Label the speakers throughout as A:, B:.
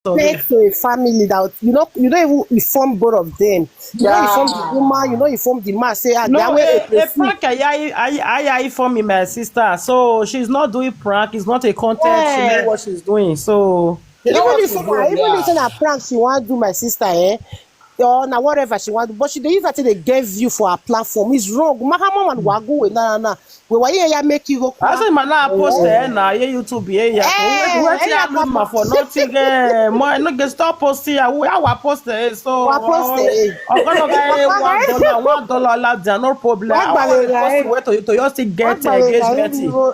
A: take to a family that you don't even inform both of them. You don't inform the woman, you don't inform the man. Say, ah,
B: No, a
A: food.
B: prank. I inform my sister, so she's not doing prank. It's not a content. She know
A: Yeah.
B: what she's doing. So
C: You know
A: Even
C: what
A: if
C: to
A: someone,
C: do,
A: even if
C: yeah.
A: say na prank she want do my sister, or na whatever she want, but she dey use that thing dey get view for her platform. It's wrong. Mahama man wagu we na. We why ya make you go.
B: I say man now post na ye YouTube ye ya. Wait
A: Yeah,
B: I lose my for nothing. More no get stop posting. I will post it. So
A: wa post it.
B: I'm gonna get $1 lab there, no problem.
A: Wa
B: I want to post
A: gbale
B: where to just to
A: wa
B: get
A: gbale
B: engagement. We will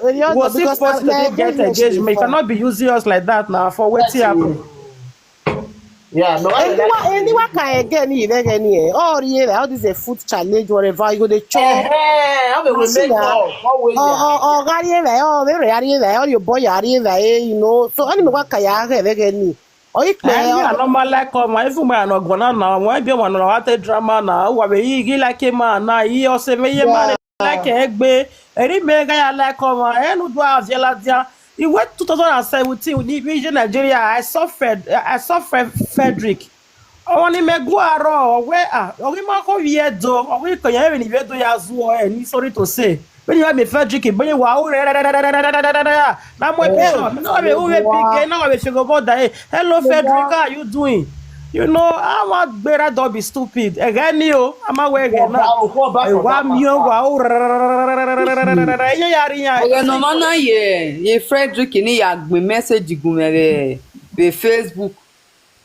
B: still
A: because
B: post to
A: na
B: get
A: engagement she dey
B: engagement. You
A: for.
B: cannot be using us like that now for wetin happen.
C: Yeah, no, I like
A: Anyone can again here. All this a food challenge, whatever you go the chop.
C: how they will make love? How will
A: Oh, gari very all your boy you know. So any what kaya again. Oh, it
B: Ẹni àlọ́mọ lẹ́kọ̀ọ́ ọmọ ìfúnmọ́ ànàgbọ̀n náà náà wọ́n bí wọn náà wá tẹ drama náà wà bẹ yí lákè máa náà yí ọ̀sẹ̀ méye máa ní lẹ́kẹ̀ ẹ́ gbé èrí mi gáyà lẹ́kọ̀ọ́ ọmọ ẹnu dùn àfẹ́ládìá ìwé 2017 ní vision Nigeria I saw Frederick ọwọ́n ní mẹ́gbọ́ àárọ̀ ọ̀wé máa kọ́ wí ẹ̀dọ̀ ọ̀wé ìkọ̀yẹ́ ẹ̀rìn ìwé tó yà zú ọ ẹ̀ ní sorry to say. When you have me Frederick, when you are now my picture. Now we big. Now we figure about that. Hello Frederick, how you doing? You know, I'm not better. Don't be stupid. Again, you. I'm aware again.
D: No mana ye Frederick ni ya gbe message gumere be Facebook.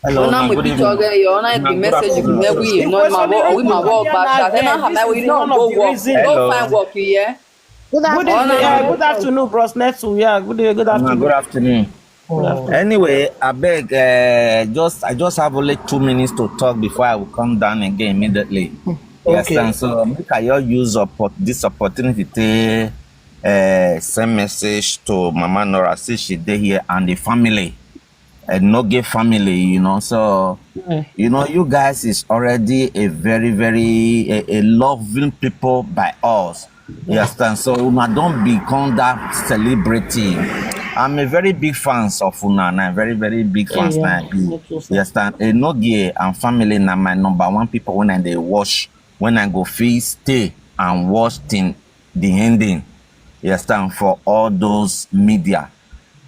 E: Hello,
D: Ona mo picture ge yo na gbe message gumere we no ma wo we ma wo ba that na ha na we no go work. Go find work here.
A: Good
B: Good afternoon, bros. Netu, yeah. Good afternoon.
E: Good afternoon. Anyway, I beg, I just have only 2 minutes to talk before I will come down again immediately. Yes, and so make I use this opportunity to send message to Mama Nora, say she dey here and the family, Enogie family, you know. So, you know, you guys is already a very, very a loving people by us. You understand? So Una don't become that celebrity. I'm a very big fan of Una, and I'm very, very big fans now. You understand? Enogie and family na my number one people when they watch, when I go feel stay and watch the ending. You understand? For all those media.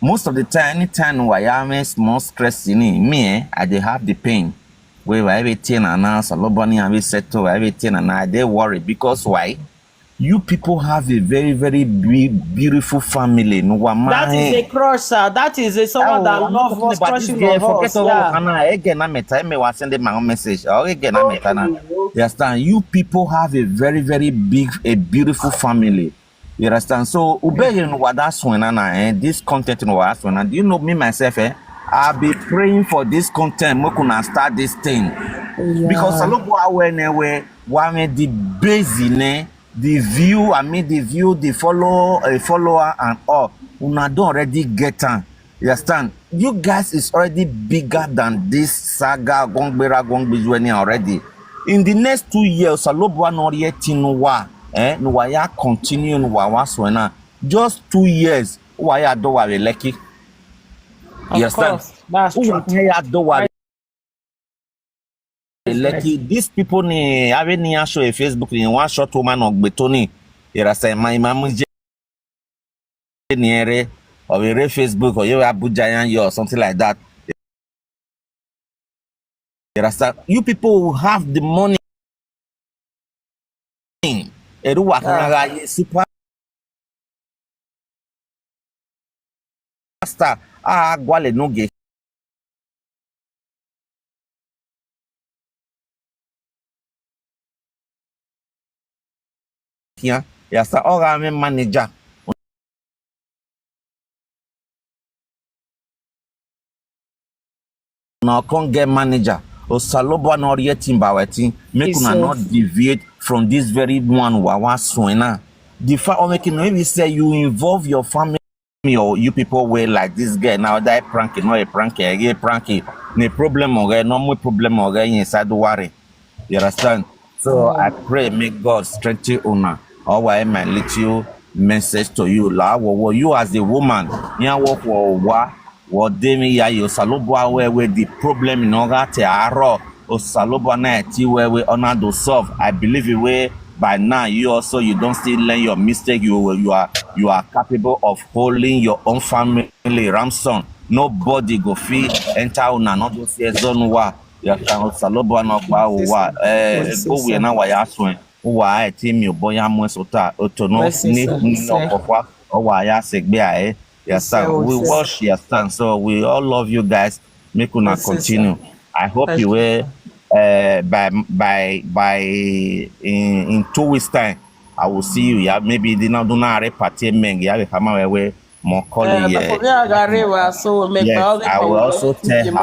E: Most of the time, anytime I am small stress in me, I dey have the pain. Where everything announced, a lot of money and we settle everything, and I dey worry because why? You people have a very, very beautiful family. No,
B: that is a crush, sir. That is someone that loves us, crushing on us.
E: Again, I send my own message. Again, you understand? You people have a very, very beautiful family. You understand? So, this content in what do you know me myself? I'll be praying for this content. We can start this thing because a lot of the base the view, the follower and all. Una don't already get on. You understand? You guys is already bigger than this saga Gongbera already. In the next 2 years, Salobwa Norieti Nowa, Noya continue Nowa Swena. Just 2 years, Waya Dowa Leki. You understand?
B: That's true.
E: Lucky these people ni have ni show a Facebook ni one shot woman of betoni irasa my mamu ni ere or a Facebook or you Abuja or something like that. Irasa you people who have the money eruwa kanaga super star gwale no ge here. Yes, all manager. Now can't get manager. Or Salobo not yet Timbaweti. Make una not deviate from this very one wawa swena. The fact of making maybe say you involve your family or you people were like this guy now that pranky, not a pranky, a pranky. No problem or no more problem or inside the worry. You understand? So I pray make God strengthen una. Our my little message to you, la. You as a woman, you work for Wodemi ya yo salobo we the problem in order to aro o salobo na ti we honor to solve. I believe it way by now you don't still learn your mistake. You are capable of holding your own family ransom. Nobody go fee enter on another zone wa ya kan salobo na gba o wa go we na wa ya so wa ti mi oboya mo sota otono ni okofwa o wa ya segbe ae. Yes, sir. We watch your stand, so we all love you guys. Make una continue. I hope you will by in 2 weeks time. I will see you. Yeah, maybe the not do not reparty meng. Yeah, we come away more calling. Yeah. Yes, I will also tell him.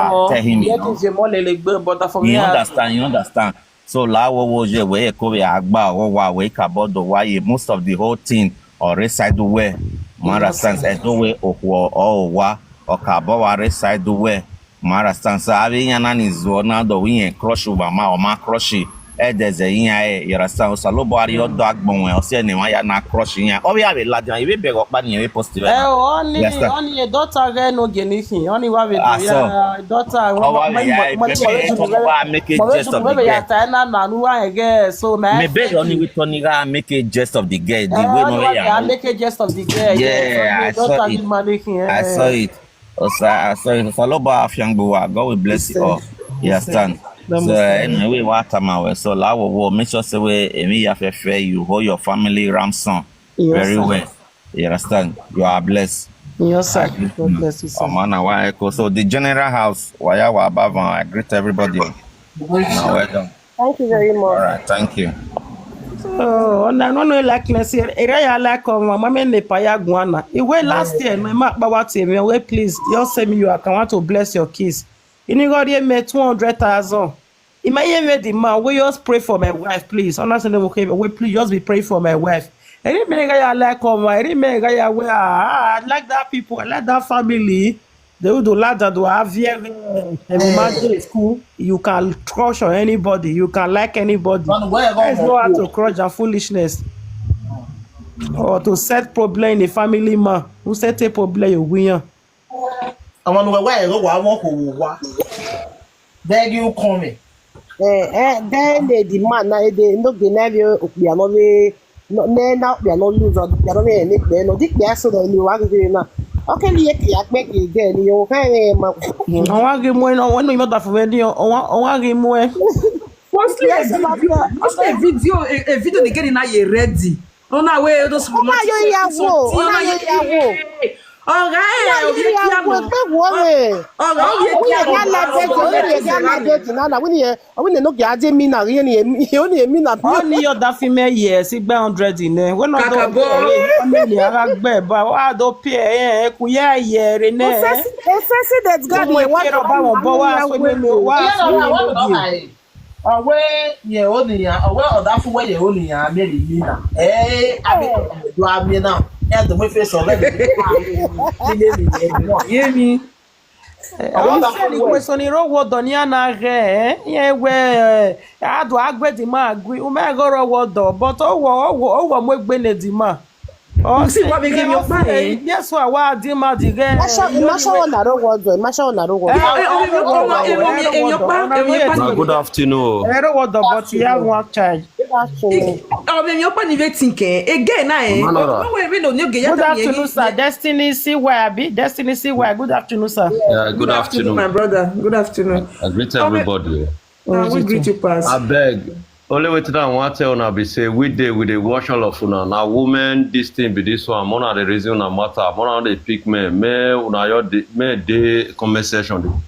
E: You understand? You understand? So la wo je we ko we agba wo wa we kabodo wa most of the whole thing or reside where. Understand? And no way or wa or kabo wa reside where. Understand? So having an anizo na do we crush over ma crush there's a yin you understand? So lo body your dog bon we say ni wa ya na crush yin. O we have a lad you be go pa ni we positive.
B: Only a daughter Enogie anything. Only wa we daughter
E: make a jest of the girl.
B: So
E: maybe only we turn make a jest of the girl. The way no we
B: make a jest of the girl.
E: Yeah, I saw it. I saw it. Follow by Afyangbuwa. God will bless you all. You understand? So anyway, what am so la wo make sure say we you hold your family ransom very well. You understand? You are blessed.
B: Yes, sir. God bless you, sir.
E: So the general house, I greet everybody. Now, well done.
A: Thank you very much.
E: All right, thank you.
B: Oh, no, like let's say, I like my men le paya guana. It last year, my mark bawati me please, you send me I want to bless your kids. You got here me 200,000. In my year the man, we just pray for my wife, please. Honestly, okay, we please just be praying for my wife. I like I like that people, I like that family. They would do like that. Do have here school. You can crush on anybody. You can like anybody. There's no how to crush and foolishness or to set problem in the family man. Who set a problem you win?
C: I want to where go I want to then you come.
A: Then they demand now they no they never we are not now we are not lose or we are not any they no dick there so they you are going now. Okay, you make it again. You okay, ma?
B: I want to more. No, you not for video. I want to more.
D: Firstly, a video again now you ready. On our way those for much.
B: Only your that female yes, 100 in there. When not family I don't pay
A: that's God
C: away ye only away or that way ye only marry me now. I do have me now. And the face of
B: me. Question ro donia na re ye we adu agbedi ma agree o me go ro do but o mo gbe ne di ma oh see what we give your money yes wa di ma di re
F: good afternoon
B: but you have one charge
D: again
B: good afternoon sir Destiny see where be Destiny see where good afternoon sir
F: good afternoon
D: my brother good afternoon
F: I greet everybody
D: we greet you pass
F: I beg only Wetin I want to tell una be say we dey wash all of una na women this thing be this one una the reason una matter una dey pick me una your me dey comment section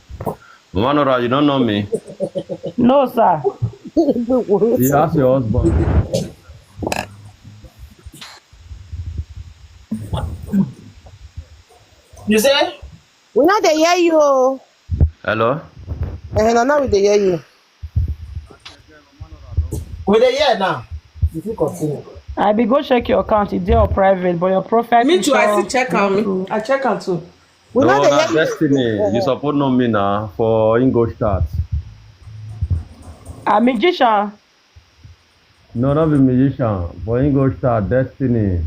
F: Nora, you don't know me
B: no sir
F: you ask your husband
C: you say
A: we not dey hear you
F: hello
A: now we dey hear you
C: with the year now. If you continue.
B: I be go check your account. It's there private, but your profile.
D: Me too. I still check on. I check on too.
F: No, na Destiny. You support no me now for English start.
B: A magician.
F: No, not be magician. For English start, Destiny.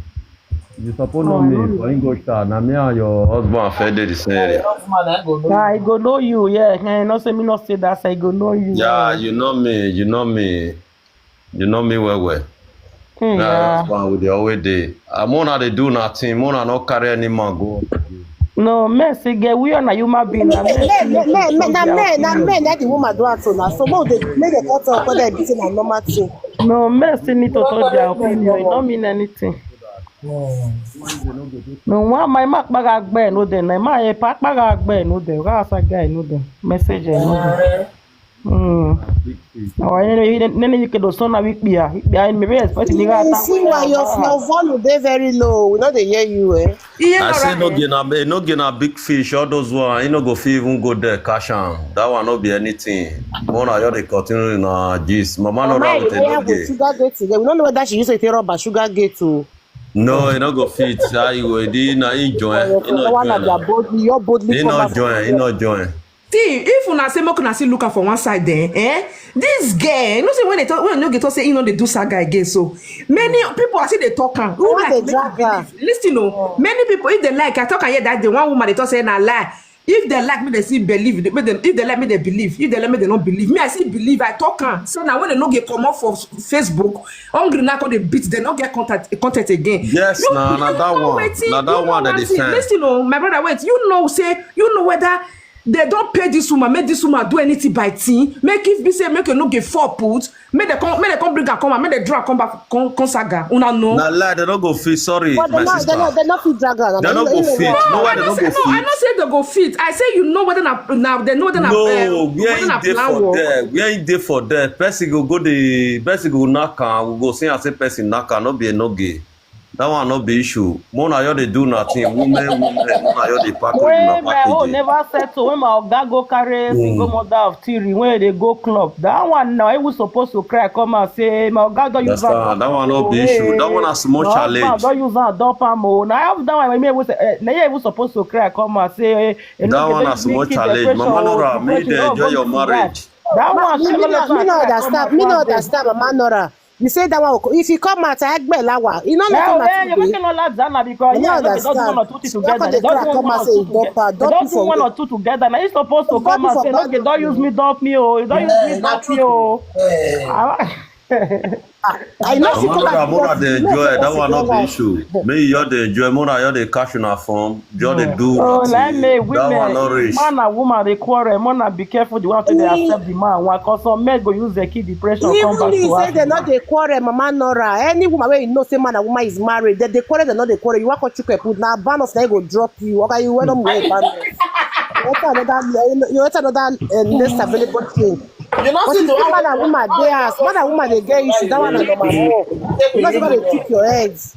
F: You suppose know me. For English start. Now me and your husband offended the same area.
B: I go know you, yeah. No say me not say that, I go know you.
F: Yeah, you know me. You know me. You know me well. Nah, that's why we dey always dey. Mona dey do nothing. Mona no carry any man go.
B: No, men say get we are human being.
A: Men, that the woman do it so now. So more they make the cut off whether it's a normal thing.
B: No, men still need to talk their opinion. It don't mean anything. No, one my mark bag bear no then. My pack bag bear no then. That's a guy no then. Message no then. Oh, then you can do so now week behind maybe expect
A: you see why your volume they very low. We know they hear you, eh?
F: I say no get a big fish. All those one, you no go fit even go there cash am. That one no be anything. Mona you dey continue in gist. Mama Nora with Enogie.
A: Sugar gate. We don't know whether she used to take rubber sugar gate too.
F: No, you no go fit. You go na enjoy. You no join.
G: See, if una say make una see look for one side there, this girl, you know say when no get to say they do saga again. So many people are say they talk am. Who like listen, no. Many people if they like I talk and hear that the one woman they talk say na lie. If they like me, they see believe. If they like me, they believe. If they like me, they don't believe. Me, I see believe. I talk am. So now when they no get come up for Facebook, hungry now they beat. They not get contact again.
F: Yes, na that one. Na that one that they send.
G: Listen, no, my brother, wait. You know whether. They don't pay this woman, make this woman do anything by team. Make if be say make you no get 4 put. Make they come bring her come and make they drag come back come saga. Una know.
F: Na lie, they don't go fit. Sorry, my sister.
A: They not fit drag her.
F: They don't go fit. No,
G: I don't say they go fit. I say you know whether now they know whether
F: no, we ain't there for there. We ain't there for there. Person go knock and we go see and say person knock and no be Enogie. That one not be issue. Mona you they do nothing. Women, Mona you they package.
B: When my own never settle. When my oga go carry single mother of theory, when they go club, that one now he was supposed to cry. Come and say my oga don't use that.
F: That one not be issue. That one has small challenge.
B: Don't use that. Don't pamo. Now I have that one. Me was he was supposed to cry. Come and say
F: that one has small challenge. Mama Nora, me they enjoy your marriage.
B: That one.
A: Me no understand, Mama Nora. You say that one if you come out I gbẹ lawa. You know not come out.
B: You're making all that Zana because they don't do one or two together. They don't do one or two together. Now you're supposed to come and say, okay, don't use me, dump me, oh, don't use me, dump me, oh.
A: I know she come out.
F: Mona they enjoy. That one not be issue. Me you they enjoy. Mona you they cash in a form. You they do.
B: Oh, like me,
F: women,
B: man and woman they quarrel. Mona be careful the one they accept the man. One cause some men go use the key depression.
A: Even if say they not they quarrel, Mama Nora. Any woman where you know say man and woman is married, they quarrel, they not they quarrel. You want to check put now ban of they go drop you. Okay, you want them way ban. You want another next available thing.
C: You know, see the
A: man and woman they ask, man and woman they get issue. That one is number 4. You not even they keep your eggs.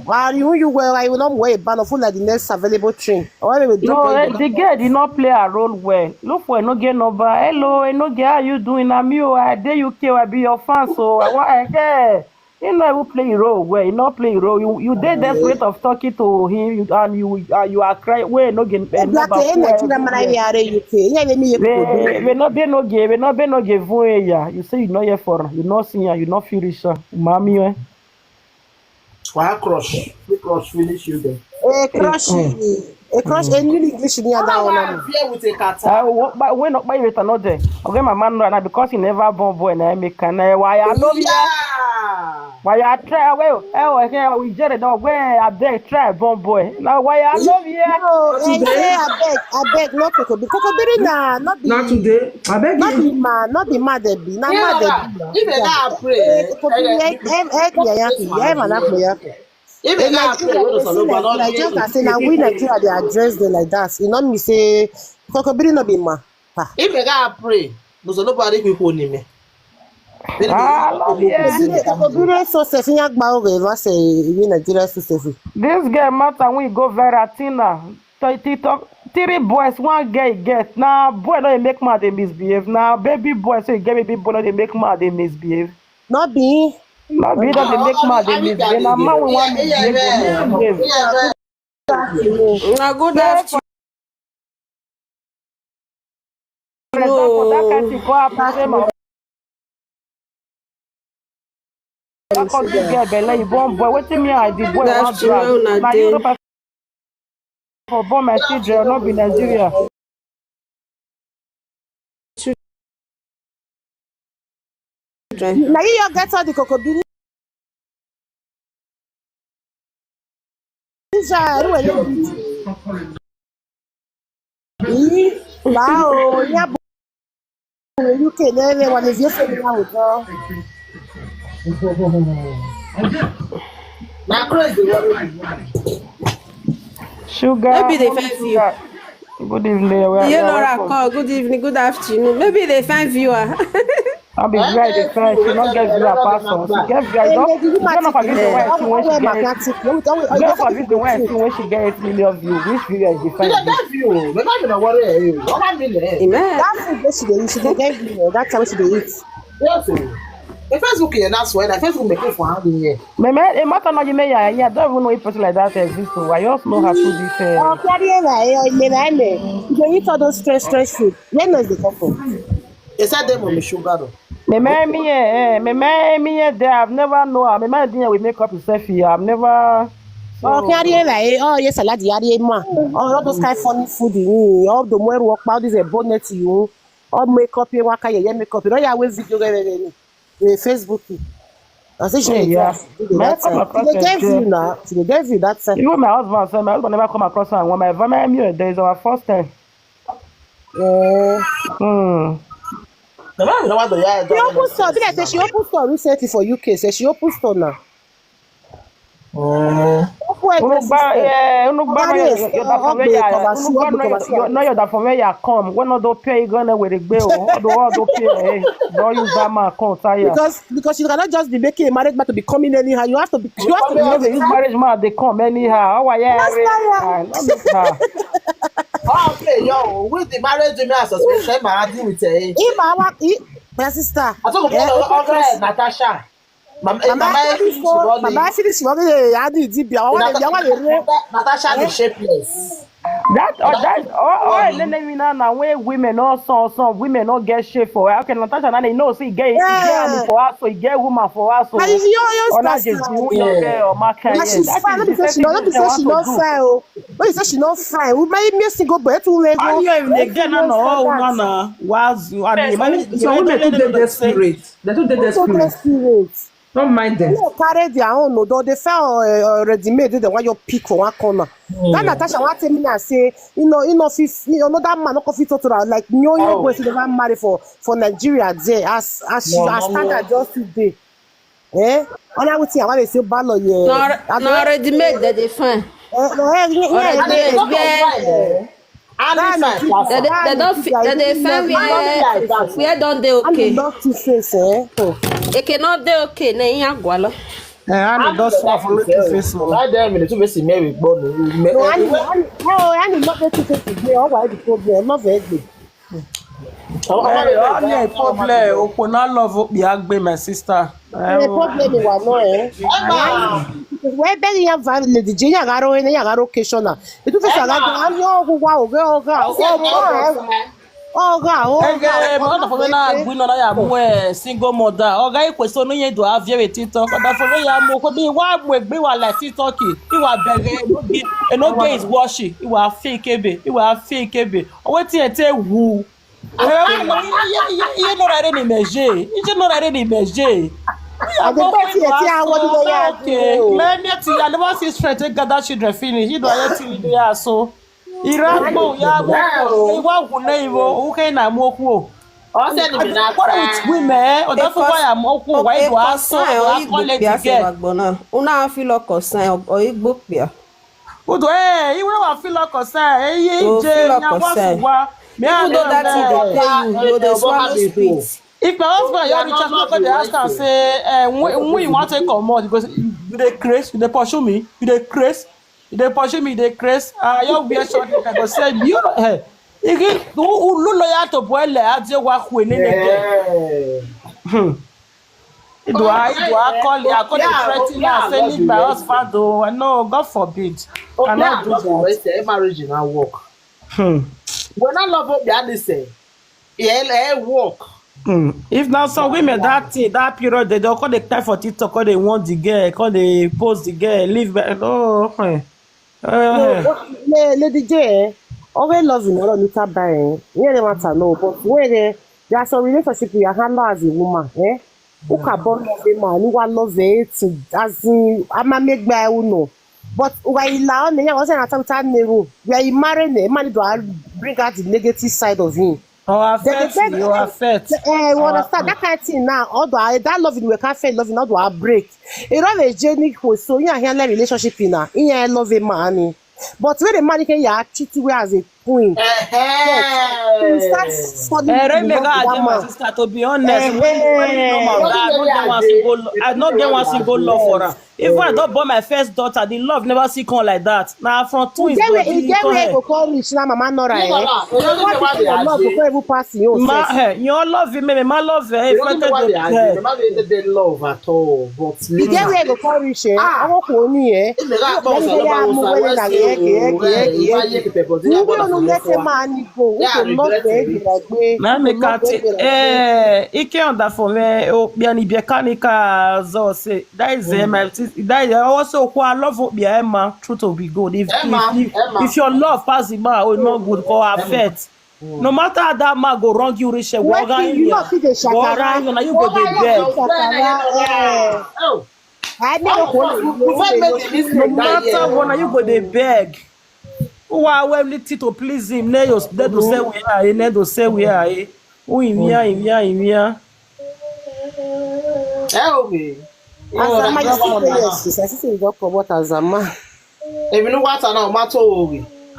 A: While you wear, I will not wear a ban of food like the next available train.
B: No, the girl did not play her role well. Look for Enogie number. Hello, Enogie, how you doing? I'm you. I dare you care. I be your fan, so I want to. You know, I will play a role well. You not play a role. You did desperate of talking to him, and you are crying. Where Enogie number? We not be Enogie voya. You say you know here for you not see you not finish. Mami,
C: why crush? We crush finish you there.
A: Crush. A crush and you English me and that one.
C: With a cat.
B: But when not buy it another. Okay, my man now because he never born boy and I make can why I love you. Why I try well. Oh, we just don't where I beg try born boy. Now why I love you.
A: No, today I beg not to because not
G: today. I beg you.
A: Not be mad at be. Not mad at be.
C: If they not pray.
A: If Nigeria say now we Nigeria they address them like that. You know me say Kokobiri no be ma.
C: If they got pray, there's nobody people need me.
A: Kokobiri so safe in Yagba over say we Nigeria so safe.
B: This girl matter when you go Veratina. TikTok 3 boys, 1 girl get. Now boy don't make mad they misbehave. Now baby boy so you get baby boy they make mad they misbehave.
A: Not be.
B: Not be that they make mad they misbehave. Now man we want misbehave.
D: Now good afternoon.
B: call this girl belle, you born boy. Wetin me I the boy
H: Good
B: want drag.
H: afternoon,
B: Now you
H: Nade.
B: don't for born my children, not be Nigeria.
H: Children.
A: Now you get all the cocoa. Wow, yeah, UK never one is just now. Now crazy.
B: Sugar.
H: Maybe they find you.
B: Good evening.
H: You Nora call. Good evening, good afternoon. Maybe they find viewer.
B: I'll be very different. She not get viewer person. She get viewer. You don't know for this the way when she get. You don't know for this the way when she get 8 million views. Which viewer is different?
C: That view, we're not gonna worry. What I mean,
H: Amen.
A: That's what she get view. That's how she dey eat.
C: yes. The Facebook here, that's why the Facebook make it for how here.
B: Me, it matter not you may I don't even know if person like that exists. So I just know how to do this.
A: Oh, you eat all those stress food. When does the come from?
C: They said them on the sugar though.
B: Me, there. I've never know. Me, dinner we make up yourself here. I've never.
A: Oh, yes, I like the area, ma. All those kind of funny food in all the more work about this a bonnet you. All makeup, you work, you makeup. You don't always video Facebook. I say she they gave you now. They gave you that time.
B: Even my husband said my husband never come across her. When my family there is our first time.
C: The man know what the yeah.
A: She open store. Did I say she open store recently for UK? Say she open store now. No,
B: you're from where you come. When do pay gonna with the bill, do pay. Don't use that man account.
A: Because you cannot just be making a married man to be coming anyhow. You have to be. You have to
B: be. Use marriage man. They come anyhow. How are you?
C: Okay, yo, with the marriage me as a special man with
A: my sister.
C: I told you Natasha. Mama finish Natasha the shapeless.
B: When women also some women not get shape for her. Okay, Natasha now they know see get for us, so get woman for us. So
A: she not fine. When you say she not fine, we might be single but to let go.
G: They too desperate. Don't mind them.
A: You carry their own, no, they fell already made. They want your pick for one corner. That Natasha want to me and say, you know that man not fit to like no boy she never marry for Nigeria there as she as standard just today. Eh? On a wetin I want to say ballo yeah.
H: No already made that they fine. They find where don't they okay.
A: Not to face
H: They cannot do okay. They ain't gwala.
B: I don't suffer for to face.
C: Right there, me to face Mary born.
A: No, I need not to face today. All why the problem? Not very good.
B: Problem. Opona love be agbe my sister.
A: The problem is one where Benny have the Junior Garo and Yagaro occasional. It was
B: single mother. Oga question no yen do have here TikTok. That for me am ko be wa gbe wa like TikTok. He wa bere Enogie is washing. He wa fake ebe. He wa fake ebe. Wetin e te wu. You no ready ni meje. You no ready ni meje. I never see straight to gather children finish. You don't see there so. Iraqo ya mo iwa gunevo who can na moku. What with women or that's why I'm okay why do I so I collect get.
H: Una feel like concern or igbo pia.
B: But eh you will feel like concern eh je nya wasu wa. Me I know that
H: you the swallow spit.
B: If my husband you reach out to the ask and say when you want to come out because you dey craze you dey pursue me you dey craze you dey pursue me you dey craze you wear short I go say you eh igi who loyal to boy le aje wa ku ni nege do I call the threatening say leave my husband though no God forbid
C: I not do that marriage na work when I love what they say yeah work
B: If now some women that period they don't call the time for TikTok, call they want the girl, call they post the girl, leave back. Oh,
A: Lady J, always loving all little buying. Yeah, they want to know, but where there are some relationship we are handle as a woman, eh? Who can born love a man, who want love it, as in, I'm a make by uno. But why you allow me? I wasn't at some time, where you marry a man, do I bring out the negative side of him?
B: Oh, affect you, affect.
A: Understand that kind of thing now. Although that loving we can't feel loving, not do I break. It all a journey so you have a relationship in her. In your love a man. But when the man can you cheat you as a queen.
B: My sister, to be honest, I don't get one single love for her. Even I don't born my first daughter, the love never see come like that. Now from twins,
A: you go call rich now, Mama Nora.
B: Your love me, my love.
C: They love at all, but
A: you get where go call rich. I won't call me.
B: Ike onda for me obiani biakanika zo say that is my that also who I love Emma truth will be good if your love pass the man will not good for affect no matter how that man go wrong you reach you go the beg no matter what you go the beg. Who are willing to please him? They to say we are, they to say we are. Who in here?
C: Help me.
A: Yes, I see you go what as a man.
C: If you know what I know, matter.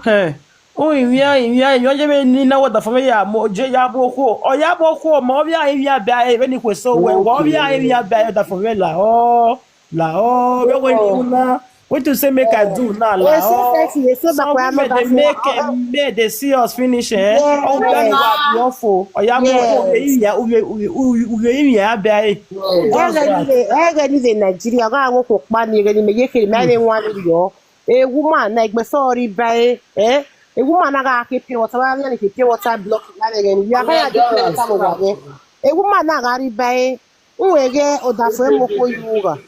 B: Hey. Who in here? You just need know what the family are. Moje yaboko. Or yaboko. Mobia in here by when you so well. Mobia in here by the family. Oh, we're going to. What to say make I do now? Like, they see us finish. Oh,
A: Nigeria. A woman like me sorry by a woman I keep your water, keep your water block. We are a woman I by who again or the frame for you.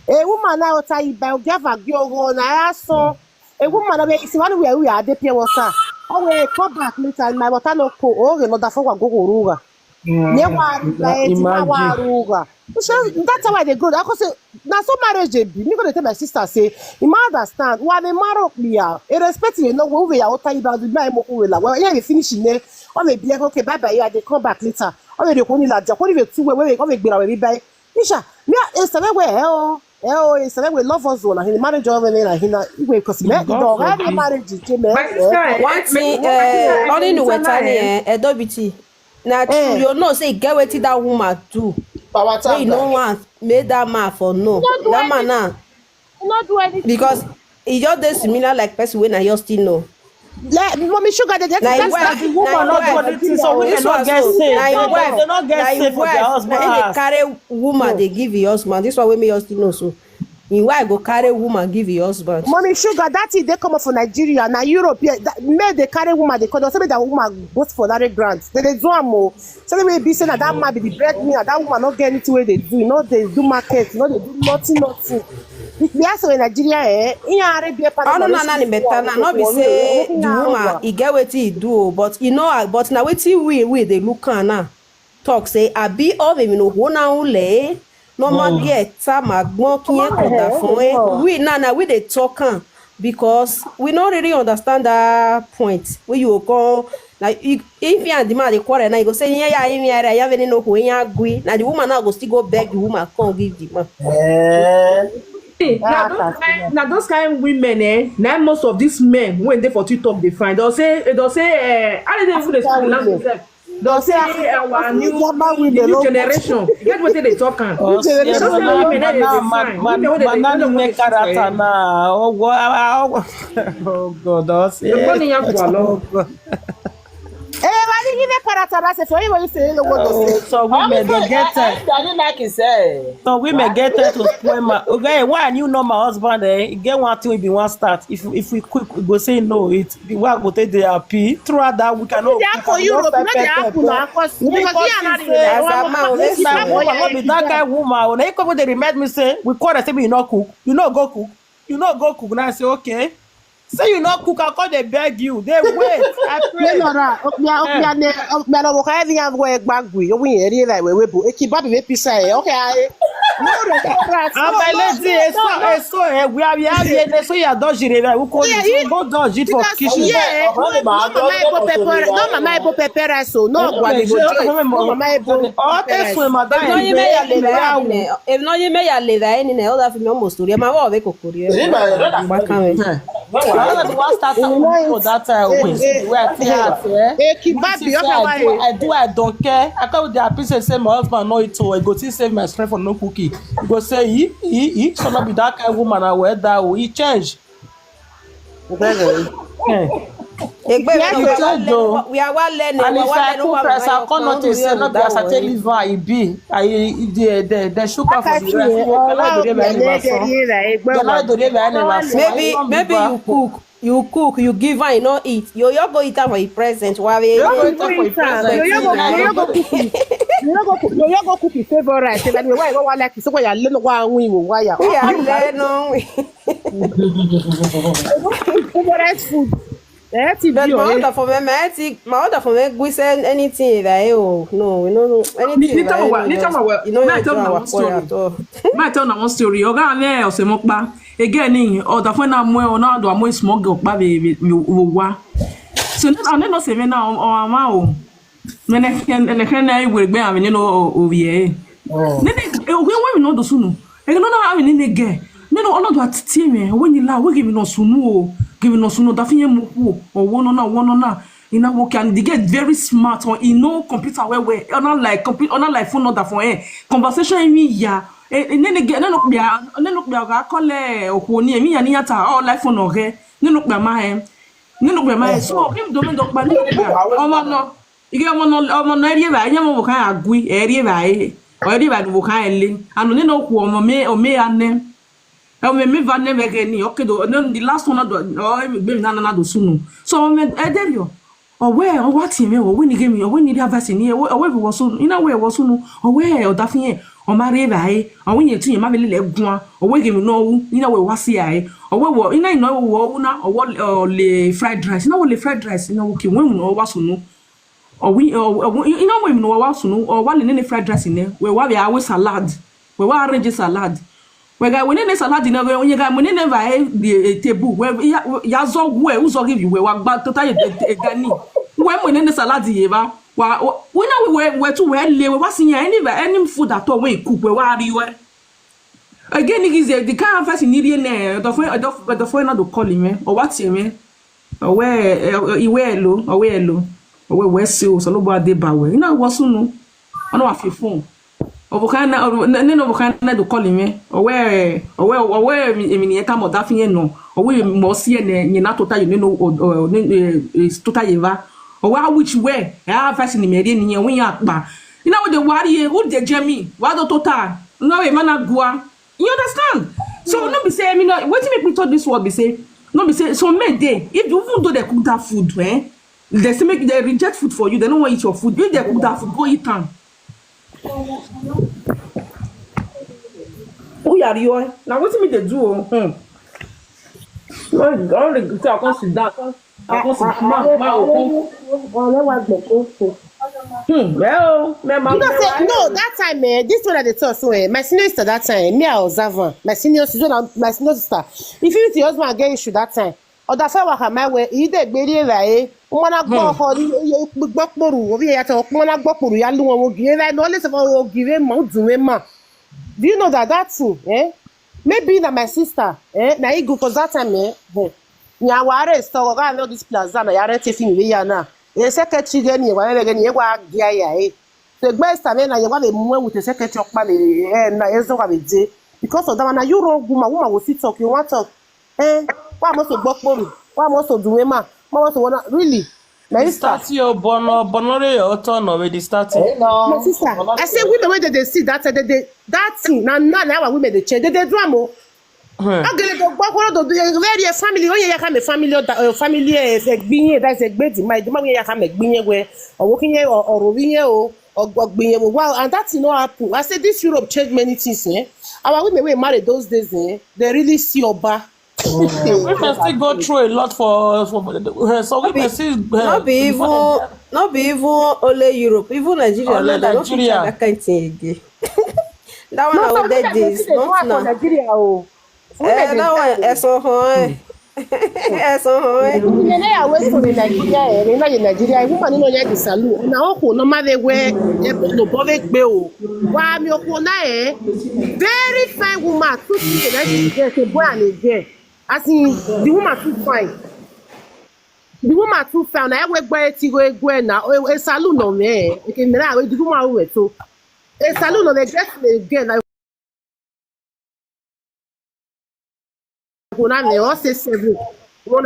A: A woman now tell you by give a girl on I saw a woman is one where we are the pure water. Oh, we come back later and my water no co or another for go ruga. That's why they go. I could say now some marriage you gonna tell my sister say you might understand why they marry me irrespective you know we are out about the my well yeah we finish in there or maybe like okay bye bye they come back later or they go like just only two way come we buy Misha, me is the way is the way love us one and marriage over there and because me don't have a marriage
H: only no Wetin Edobiti. Now you know say get wetin that woman do. You no want made that man for no. That man now
A: not do anything
H: because he just dey similar like person when I just still know.
A: Mommy sugar that's the woman not do anything so we cannot get safe. They not get safe for their husband.
H: They carry woman they give your husband. This one we may just know so. In why go carry woman give your husband?
A: Mommy sugar that is they come up from Nigeria now Europe made they carry woman they call say that woman goes for that grant. They do more. So they may be saying that man be the breadwinner that woman not get anything where they do. You know they do market. You know they do nothing. We also in Nigeria, in Arabia,
H: no, better now. Not be say the woman he get wetin he do, but you know, but now wetin we they look at now. Talk say abi all them you know who na ule no more get time agbon kiyen koda fun we now we dey talk because we not really understand that point where you go like if you and the man dey quarrel now you go say yeah you have any know who you agree now the woman now go still go beg the woman come give the man.
G: Now those kind of women, now most of these men when they for TikTok they find they'll say I don't even they they'll say our new generation. Get what they talk on. Oh
B: God, So women they get it.
C: I didn't like it, say.
B: So women get it to spoil my. Okay, why you know my husband? Get one thing we be one start. If we quick we go say no, it the work go take the happy. Throughout that we cannot.
A: For Europe, not the apple now, because you
B: that guy woman. When they come, they remind me say we call and say you not cook. You not go cook. You not go cook. Now I say okay. Say you not cook, I call they beg you. They wait. I pray.
A: Nora,
B: we have here. So you dodge it. We call it. Go dodge it for kitchen.
A: Yeah, no mama ebo pepper so no
H: if no you may live any ne other for almost to ma wa we kokori
B: I don't care. I come with the appreciate say my husband know it, so I go to save my strength for no cookie. You go say he should not be that kind of woman. I wear that he change.
H: we are well learning.
B: And if I cook rice, I come not to say not because I tell you why it be. The sugar for the
H: maybe you cook, you give her, you not eat. You go eat her for your present. Why you go cook your favorite rice. Why go like so why you learn why you favorite food. But my order for me, we send anything that no, anything.
G: My tell na one story. Oga me o se mokpa. Again, order for na mo na do amo small girl pa be wa. So no se me na o ama o. Me na we gbe am ni no o vie. Ne we no do sunu. E no na am ni ge. Ne no ono do atiti me. When you la we give me no sunu o. Giving us no that or one on na you know work and they get very smart or you know computer where not like phone order for conversation in me ya and then again no be call okoni emi ya ni ata all like phone ore no be ma so him do me do pa ni omo no ige omo no eri ba nya mo kan agui eri ba do kan ele anu ni no ku omo me ane me va never again. Okay, the last one na do sunu. So me ederio. Or where or what him or when you give me or when you have us in here or where was soon in a way was sunu or where or daphne or marry by or when you to your mammy legua or we give me no in a way was here or where in I know or what le fried rice. No le fried rice in a okay when or was sunu or we or you know women or was sunu or one in any fried rice in there where we always salad where we arrange salad. We got when in salad dinner when you got when never the table where ya zo where who give you where back total gani when in the salad yeba we know we to where we was in any food at all when cook where are you again is the kind of person need the phone not to call him or what's him or where you wear low or where so no dey ba we you know was no I know have phone Ovokana do call me where me come or that no or we must see and not total you know is total eva or which way I have fashion in me when you are back. You know the worry who the Jamie what the total no a man goa you understand so no be say I mean what make me thought this word be say no be say so many day if you even do they cook that food they say make they reject food for you they don't want to eat your food if they cook that food go eat am. Who are you? Now what me they do? All the I can sit down. I can sit well,
A: no, that time, this one at the top, so my senior sister that time, me I was Zavan, my senior sister. If you see husband again issue that time, or that fire worker my way, he did be there, wanna go for Bokboru, over here to wanna go for Yalu, will give no less of give him Mount Zuma. Do you know that too? Maybe that my sister, now you go for that time, Now, I so I know this plaza, I are taking me now. A secretary again, you are again, you are gay. The best I mean, I want a woman with a secretary of money, and I also have a day. Because of that, now you wrong woman will sit talk, you want to, why must you Bokboru? Why must you do Emma? Why must you really? My
B: The
A: sister.
B: start your bonore your turn already starting.
A: My sister. I say women when they see that that thing now women they change. They drama. Agele to gbo ko do very family o ye ya ka me family egbin that is egbedi my do ya ka me gbin we owo kin ye oro wi ye o ogbin ye wow and that no happen. I say this Europe change many things our women we marry those days they really see oba.
B: Women still go through a lot for so women still
H: not be even only Europe, even Nigeria.
B: Only
H: Now, don't feature
B: Nigeria.
H: that kind of thing again. That one
A: No,
H: I will
A: some
H: dead
A: women
H: days,
A: they
H: not now.
A: Nigeria o.
H: That one, eso hoy. Eso hoy.
A: Nene ya we so in Nigeria na in Nigeria woman no ya di salu na o ko no ma be we no bo be gbe o wa mi o ko na very fine woman too see that she get a boy and a girl as in the woman too fine na we gbe ti go egwe na e salu no me e ke mira we the woman we to e salu no dey get the girl na ko na me o say seven wa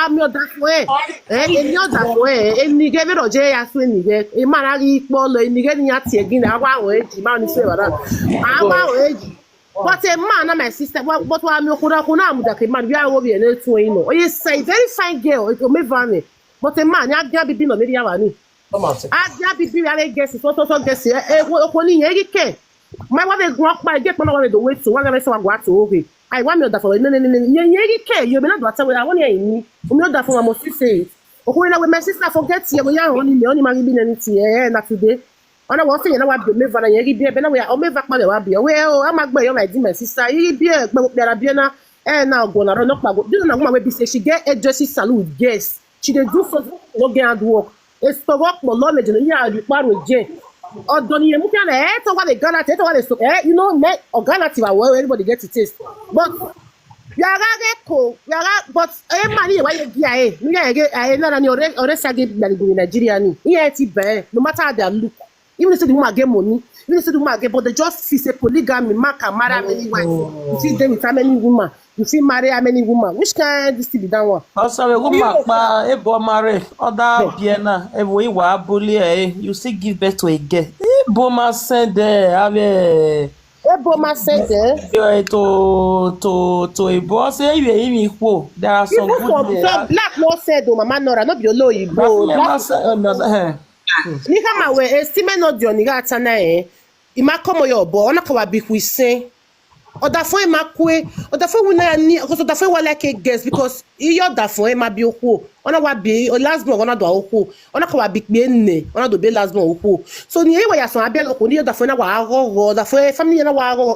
A: mi oda fún eni oda fún enige be roje ya so enige e mara ri ipo lo enige ni ati egin na wa awon eji ma ni se wara awa awon eji but a man na my sister but wa mi okura ko na amuda ke man bi awo bi ene tun yin no oye say very fine girl it me vani but a man ya gba bibi no me ya wa ni a bibi ya le guess so guess ko ni yen ri ke my wa be gun pa je pon wa be do wait to wa ga be se wa gwa to oge I want me for no you care you be not what I want you me oda for must say okay na we my sister forget you ya only me only marry be anything na today ona wo say na wa be me va na yeri bi e be na we o me va pa le wa bi we o amagbe yo my my sister yeri bi e pe biara bi na na ogo na ro no pa go this na woman we be say she get a dressing salute yes she dey do something no get hard work e so work mo knowledge no ya ri paro je Odoni you can to what they gonna take what they you know net organic well everybody get to taste but but man why you get na ni ore sage in Nigeria ni here ti be no matter how they look even if the woman get money even if the woman get but they just feel say polygamy man can marry many wives you see them with how many women you see marry how many women which kind this be that one
B: also we woman pa ebo marry other biena ebo iwa abule you still give birth to a girl ebo ma send ave
A: ebo ma send
B: to ebo say you imi po there are some good
A: some black no said o mama Nora no be oloyibo black ni kama we estime no di oniga atana ima komo yo bo ona ka wa bi kwisen oda fun ma kwe oda fun wina ni because oda fun wa like guess because iyo da fun ma bi oku ona wa bi last born ona do oku ona ka wa bi pe nne ona do be last born oku so ni e wa ya so abia oku ni oda fun na wa agogo oda fun family na wa agogo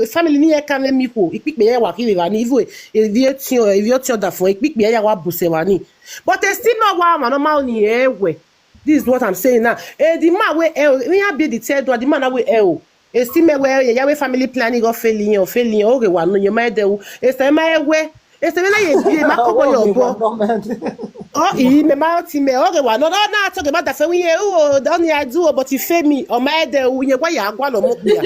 A: family ni e kan mi ko ipipe ya wa kiri wa ni ivu evi oti oda fun ipipe ya wa buse wa ni but still no wa ma normal ni ewe this is what I'm saying now the man we we be the third one the man we esti me we ya we family planning go failing o re wa no ye ma de o esti ma ewe esti me na ye bi ma ko yo bo oh I me ma ti me o re wa no na talk about that fe we o don ya do but if me o ma de o ye kwa ya agwa lo mo bia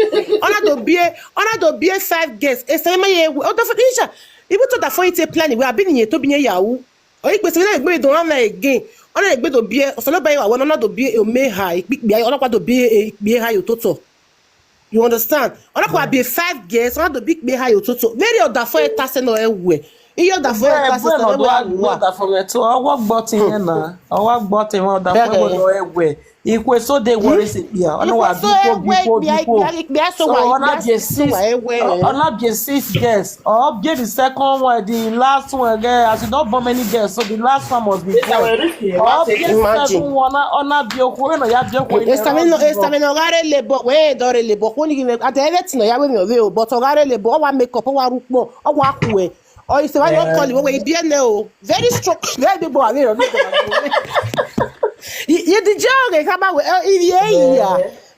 A: ona do bie 5 guests esti ma ye o do for insha even to that for it planning we have been ye to bi yawo o ipe se na egbe do na again ona egbe do bie o so lo ba ya wa no do bie o me ha ipi ona kwa do bie ha yo toto. You understand? On a be 5 guests, on a big be high toto. Very other for a task no ewe. Iyo da for a task no ewe.
B: Da for it. I work button na. I work button on da for no ewe. Ikwe so dey worry say bia. Ona wa before. So ona be 6 guests. Or give the second one, the last one again. As you don't bomb many guests, so the last one must be. Imagine. Ona be okwe no ya be okwe.
A: Estameno gare lebo. We dore lebo. Ko ni at everything no ya we me o. But gare lebo. O wa make up. O wa rupo. O wa kuwe. Or you say why you call it? We be no. Very strong. Very big boy. You the joke come out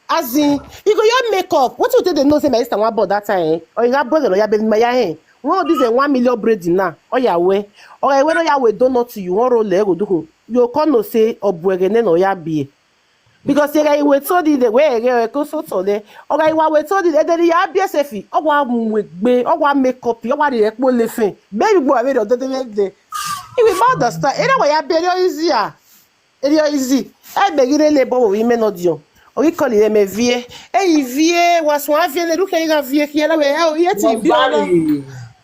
A: as in you go your makeup what you take the know say my sister wan about that time or you got brother or ya baby my hair one this 1 million braid now or ya we or I no ya we donut to you one roll leg do you come no say obuegene no ya be because you we told the way go so to there or I we told the then ya be safe o wa mu gbe o wa makeup o wa the epo le fin baby boy we do the Iwe ba da sta. Ere wa ya bere easy ah. Ere easy. E begire le bo wi me no dio. O ki koli le me vie. E I vie wa so avie le ruke ga vie ki la we o yeti bi o.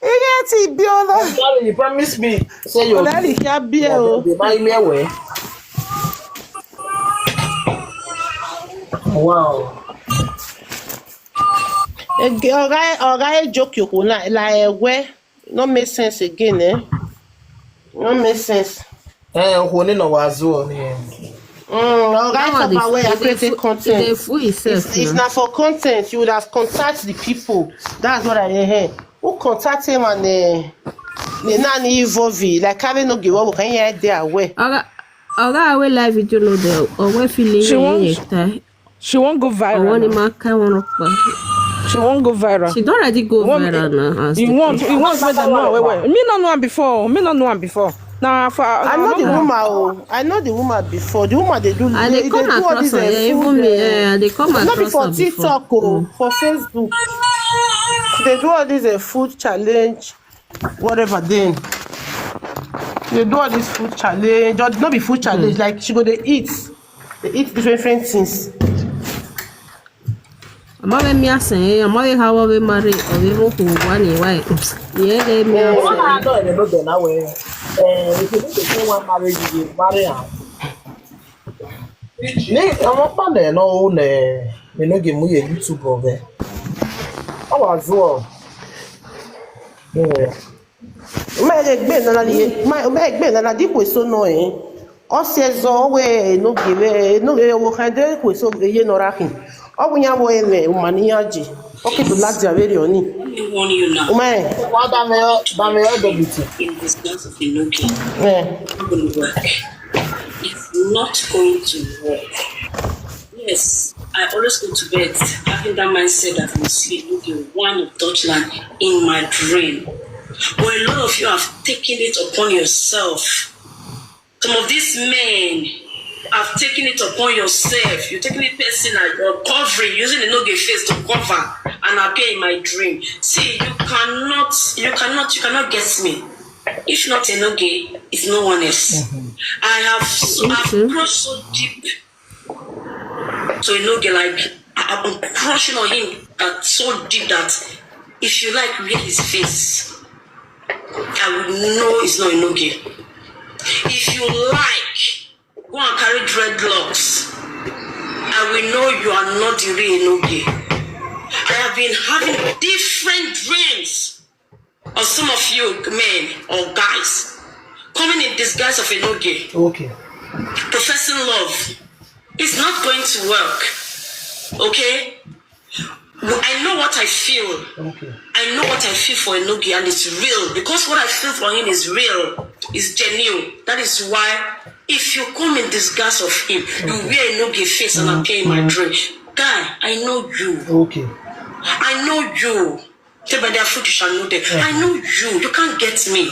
A: Yeti bi o.
C: Sorry, you promise me. Say you.
A: Ola li ka bi o.
C: Be buy me away. Wow.
A: Oga joke you na la ewe. No make sense again, eh? No make sense.
C: Who no was on here.
A: Oga talk away creating content. It's not for content. You would have contacted the people. That's what I hear. Who contact him and the nanny involved? Like having no give up. Can you there away?
H: Oga I will live video no there. Oga feeling
G: she won't go viral. She won't go viral.
H: She don't already go viral now.
G: You want me to know? Wait. Me not know her before. Now for
A: I know the woman. Oh, I know the woman before. The woman they do.
H: And they come across her. Even me, they come across her.
A: Not before TikTok, for Facebook. They do all this food challenge, whatever. Then they do all this food challenge. Or not be food challenge. Like she go they eat different things.
H: I'm always me saying, I'm always how we marry or we go to one way. Yeah, they me.
C: I don't know that way. If you need to say one marriage, you marry her. I'm not fond of no, me no give me a YouTube over. I was well. Yeah.
A: My egbe na di kweso no o se zo we no give wo kan de kweso ye Nora kin o bunya wo ele umaniyaji o ke do lati averi oni o me
C: What da me double
I: in this class of Enogie. It's not going to work. It's not going to work. Yes, I always go to bed having that mindset that I will see Enogie one of Dutchland in my dream. But a lot of you have taken it upon yourself. Some of these men have taken it upon yourself. You're taking it personal. You're covering, using the Enogie face to cover and appear in my dream. See, you cannot get me. If not Enogie, it's no one else. I've crushed so deep to Enogie, like I'm crushing on him so deep that if you like read his face, I will know it's not Enogie. If you like, go and carry dreadlocks, I will know you are not the real Enogie. I have been having different dreams of some of you men or guys coming in disguise of Enogie.
C: Okay.
I: Professing love. It's not going to work. Okay? I know what I feel.
C: Okay.
I: I know what I feel for Enogie, and it's real. Because what I feel for him is real. It's genuine. That is why if you come in disguise of him, you wear Enogie face and appear in my dream. Guy, I know you.
C: Okay.
I: I know you. Say by their fruit you shall know them. I know you. You can't get me.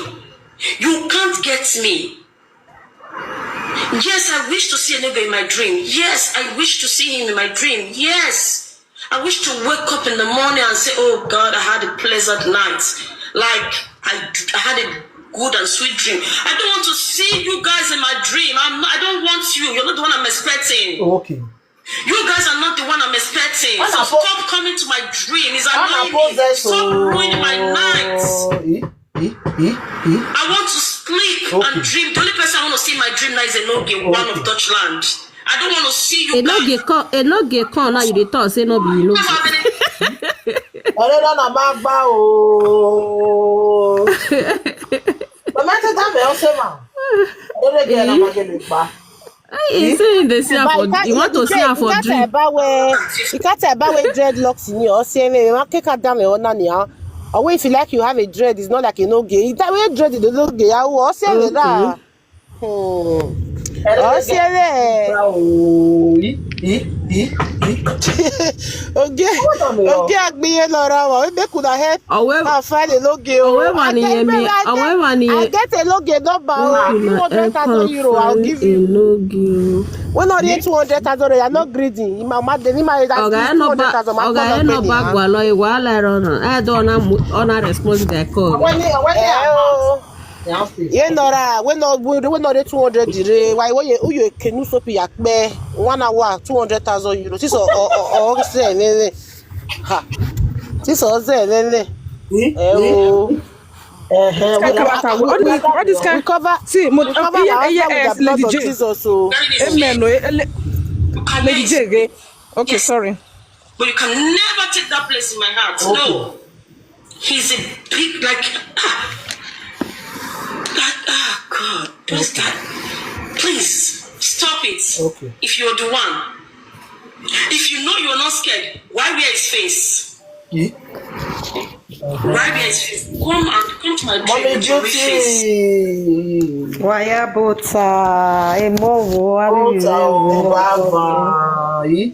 I: You can't get me. Yes, I wish to see Enogie in my dream. Yes, I wish to see him in my dream. Yes. I wish to wake up in the morning and say, oh God, I had a pleasant night. Like, I had a good and sweet dream. I don't want to see you guys in my dream. I don't want you. You're not the one I'm expecting.
C: Okay.
I: You guys are not the one I'm expecting. So stop coming to my dream. It's annoying me. Stop ruining my night. I want to sleep and dream. The only person I want to see in my dream now is Enogie, one of Dutchland. I don't want to see you guys.
H: Enogie come now you dey talk say no be you know.
C: Ọ̀rẹ́ lọ́nà máa gbá ooo. Mama tẹ́ tá bẹ̀ ọ́ ṣe mà. Ọ̀rẹ́ bí ẹ̀rọ máa gẹ̀lẹ̀ pa.
H: You say they see her for you want to see her for dream.
A: Ikata bawe dreadlocks ni o se me ma keka down e ona ni a. Or if you like you have a dread, it's not like Enogie. That way dread the Enogie ya o se me da. Oh, see there. Okay, agbiye Nora wa. We make una help. I find Enogie. I get Enogie number. 200,000 euro. I'll give you. When not 200,000, you are not greedy. Mama, the name is that 200,000.
H: Okay, no bag walo. I don't responsible.
A: Ye Nora, we not 200 dire. Why you can so be at 1 hour 200,000 euros. This or say ha. This or say
G: What is kind?
A: cover.
G: See,
A: We cover our
G: yeah,
A: with the blood of Jesus. So
G: amen. Lady J. Okay, sorry.
I: But you can never take that place in my heart. Okay. No. He's a big, God, what's that? Please, stop it. Okay. If you're the one. If you know you're not scared, why wear his face? Yeah. Why wear his face? Come to my dream with your face.
H: Why bota emovo abi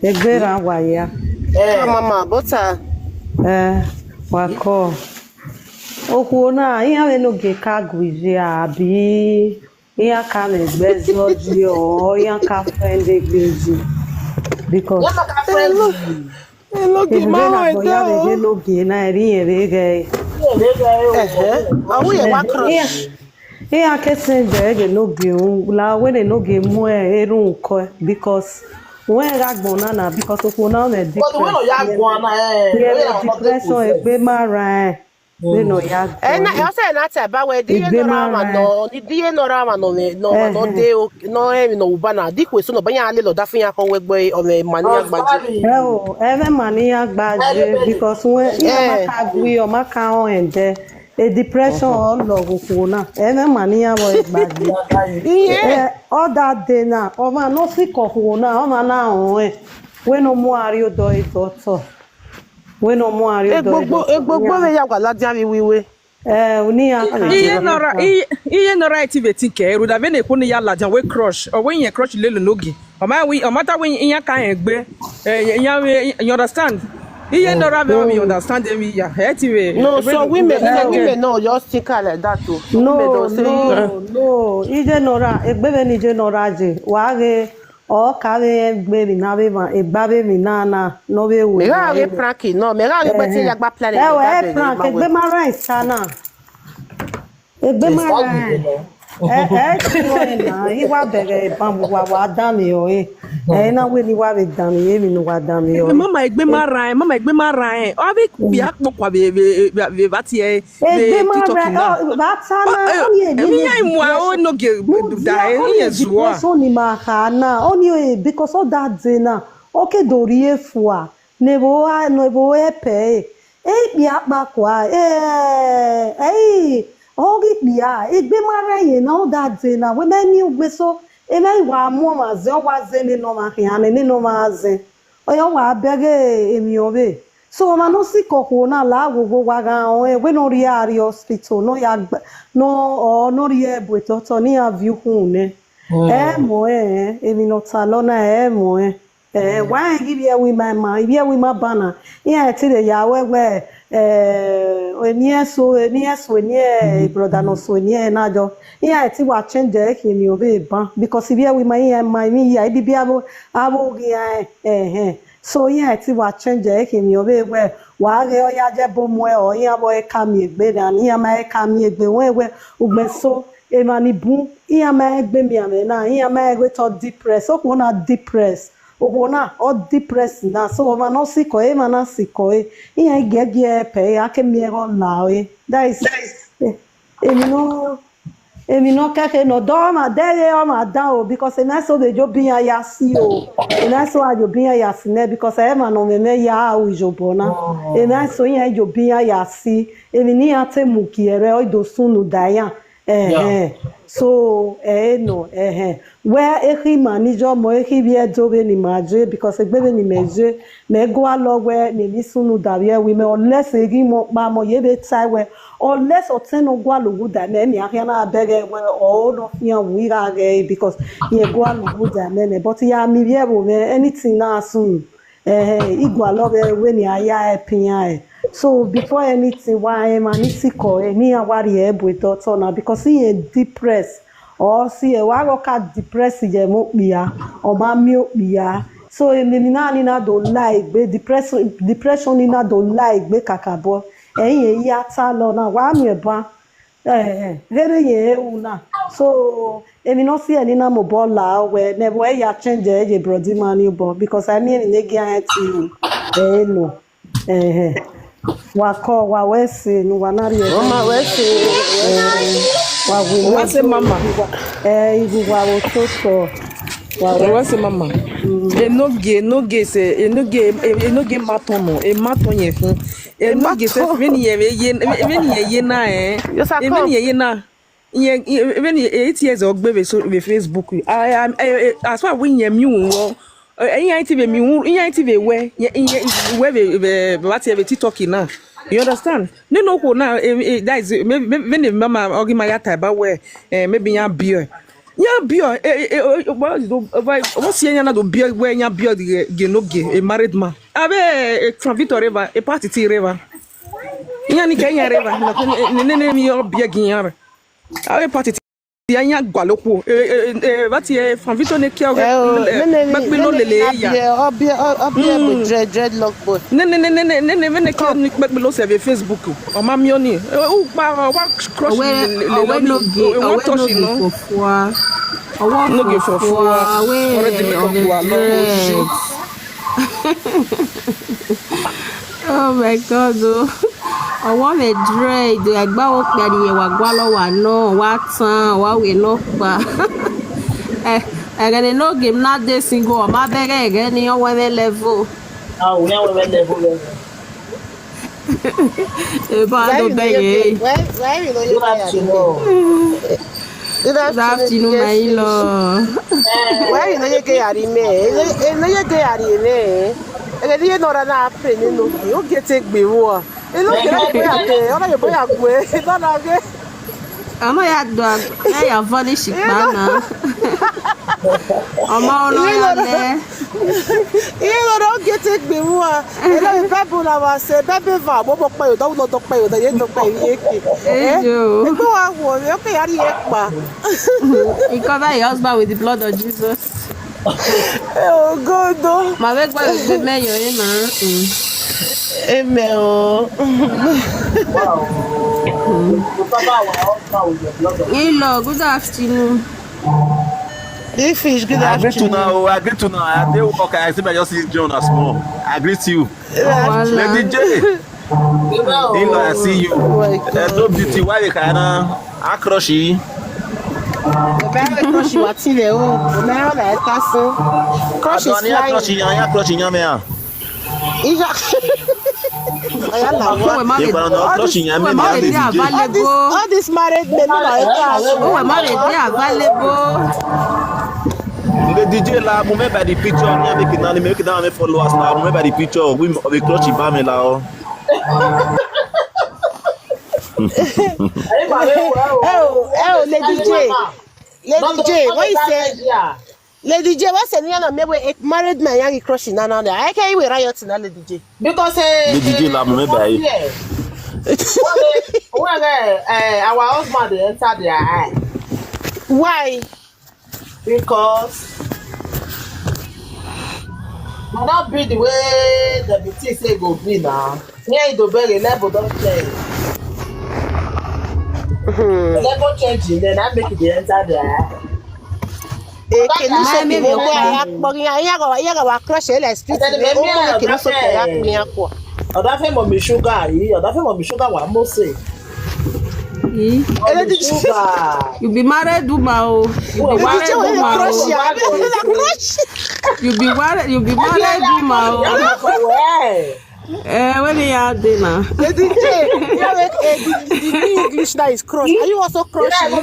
H: egbera waya
A: mama bota
H: wako oku na iya we no ge ka gwize abi iya ka me gbezo ji o iya ka friend egbeji because
A: Enogie ma we
H: do Enogie na ri ere ge
A: awu ye wa cross
H: iya kesen de Enogie la we Enogie mu eru nko because when ragbona na because oku na me
C: But when ya gwan na
H: depression egbe mara we no ya
A: na e say na te ba we die Nora ma no die Nora ma no no de no e no uba na di kweso no banya ale lo da fun ya kon we gbe o me mani agbaje
H: even mani agbaje because when ya maka gwi o maka on ende a depression all logo na even mani ya bo agbaje all that day na o ma no sick of na o ma na on we no mo ari o do doctor we no mo ari o do
A: gbogbo me ya gwa ladian mi wiwe
H: oni aka
G: iye Nora activate ke eru da be na ekwu ni ya ladian we crush or when you crush lelo nogi o matter when iya kan egbe you understand iye Nora me understand them ya activate
A: no so women no just think like that too
H: no iye Nora egbe be ni je Nora je wa ge o ka be egbe mi na be ma egba be mi na no be we
A: me ga be prank no me ga be ti ya gba planet
H: e prank egbe ma right sana egbe ma right na iwa bere bambu wa da mi o na we ni wa be da mi emi no wa da mi o
G: mama egbe ma ran o be bi akpokwa be ba ti e
H: TikTok na ba sana
G: emi ya imu o no ge da e zuwa
H: so ni ma ka na oni because all that day na okay dori efua nebo epe bi akpa kwa ogi bia egbe mara ye na all that day na we na mi ugbe so e na iwa mu ma ze o wa ze ni no ma kan ni no ma ze o yo wa bege emi obe so ma no si koko na la gogo wa ga o we no ri ari hospital no ya no ri e bu to ni a view hun ne mo emi no ta lo na mo why give you we my mind here we my banner yeah ti de ya we enie brother no so enie na jo yeah ti wa change e ki mi obe ban because here we my me ya bi abo so yeah ti wa change e ki mi obe we wa re o ya je bo mo o yan bo e ka mi egbe na ni ya ma e ka mi egbe we ugbe so e ma ni bu ya ma egbe mi ame na ya ma egbe to depress o ko na depress obona o depressed na so ma no siko ma na siko iya gege pe ake miero na that is emi no kake no do ma dele o ma dan o because na so be jo bian ya si o na so ajo bian ya si ne because e ma no me ya o jobona na so iya jo bian ya si emi ni ate mu kiere o do sunu dayan so no where ehi manager mo ehi bi edobe ni maje because egbe ni meje me go alogwe ni lisunu dawie we me unless egi mo pa mo ye be tai we unless oteno go alogu da me mi ahia na abege we o no fian we ga ge because ye go alogu da me but ya mi bi ebo me anything na sun igwa love we ni aya epin so before anything why manisiko ni awari ebu to na because he depressed or see a wagoka depressed je mo pia o ma mi opia so emi na ni na do like be depression ni na do like be kakabo eyin ata lo na wa mi eba Very ye una. So emi no see any na mobola we never ya change e brody man you bo because I mean ne gia ti no. Wa wese no wa na re.
A: Mama wese.
H: Wa we.
B: What's mama?
H: Ibu wa ototo.
B: What's mama? Enogie se enogie matono e matonye fun. Enogie se veni ye na veni ye na. Even 8 years old baby so with Facebook. I am as far when you mu where what you TikTok now. You understand? No now that is maybe mama or give my type where maybe ya beer. Ya beer what's na do beer where ya beer genoge a married man. Abe from Victoria River a party river. Ya ni Kenya river ne mi beer ginyara. Awe party anya gwaloko vati from Victoria kia bakbilo lele ya
A: Obia dreadlock boy.
B: Ne bakbilo se Facebook o mamioni o pa wa crush le no touch no
H: Oh my God, I want a dread. I go up there, you are gualo, no, what's we look back. I gotta know game not this single, my bag again, you want level.
C: Oh, we are level.
A: Why you know you
H: Good afternoon, my lord.
A: Why you know you get me? You get me. You Nora na pray no you get take me wo. You no get boy ate, ona you boy agwe. No na ge.
H: Ama ya dog, ya vanish bana. Ama ono ya le.
A: You no get take me wo. You know people na wa say bebe va bo bo pe o do no do pe o da ye do pe ye ki.
H: Ejo.
A: E go wa wo, you ke yari ye pa.
H: He cover your husband with the blood of Jesus.
A: Oh God, no.
H: My beg was the mayor,
A: Amen.
C: Wow.
H: Hello, good afternoon.
A: They fish, good
E: I greet you
A: afternoon.
E: now. I greet you now. I dey work. I see. I just see Jonas small. I greet you. Lady J. I see you. No beauty. Why you kinda? I crush you.
A: Bẹ́ẹ̀ kọ́ṣì wá tilẹ̀ o, mẹ́rin ọ̀la ẹ̀ ká fún. Kọ́ṣì flying.
E: Anya crush yan me ah.
A: Ìyá ọ̀yá làwọn. All this married men ọ̀la ẹ̀ ká fún.
H: Oh, I'm already available.
E: The DJ la mo me by the picture ni make it now make it down me followers now mo me by the picture we crush ba me la o.
A: Lady J, what's the name of maybe married man young crushing now? I can't even riot now, Lady J.
C: Because
E: Lady J la me by.
C: When our husband enter their eye.
A: Why?
C: Because not be the way the BT say go be now. Here the very level don't change. The level changing, then I make it enter there.
A: Can you say me go ya crush the street? Can you say me akwa?
C: Oda fe mo mi sugar yi, oda fe mo mi sugar wa mo say.
H: You be married woman. You be married woman. You be married woman. When you are dinner.
A: Lady J, the English that is crush. Are you also crushing?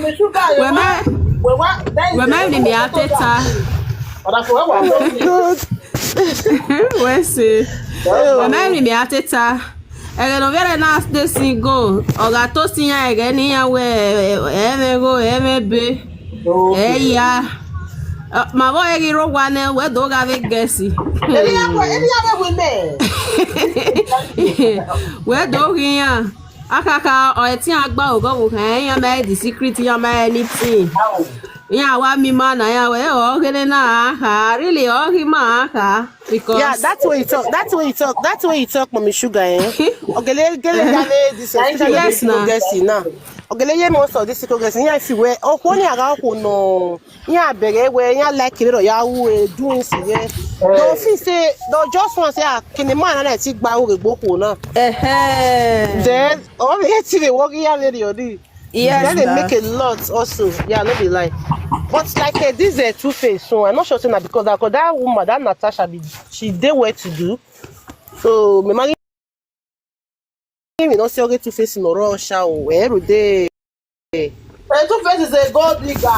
H: Remember me ateta. Where say? Remember me ateta. No very nice this go. Oga to sinya again here where go be. Yeah. My boy hero one where dog have guessy. Where dog here? Akaka or eti agba ogo kan yan ma the secret yan ma anything. Yeah, wa mi man ya we o gele na ha really o hi ma ha because
A: yeah, that's what you talk. That's what you talk, Mommy Sugar. Eh? Ogele gele this especially yes na. Ogele most of this secret nya fi we okwo aga okwo no nya bere we nya like it ya wu doing sige don't feel say don't just want say kini man na ti gba ore gboko na then all the thing they work here lady odi then they make a lot also yeah no be lie but like this two-face so I'm not sure saying that because that woman that Natasha she dey well to do so me marry me no say okay two-face in Russia o every day two-face is a gold digger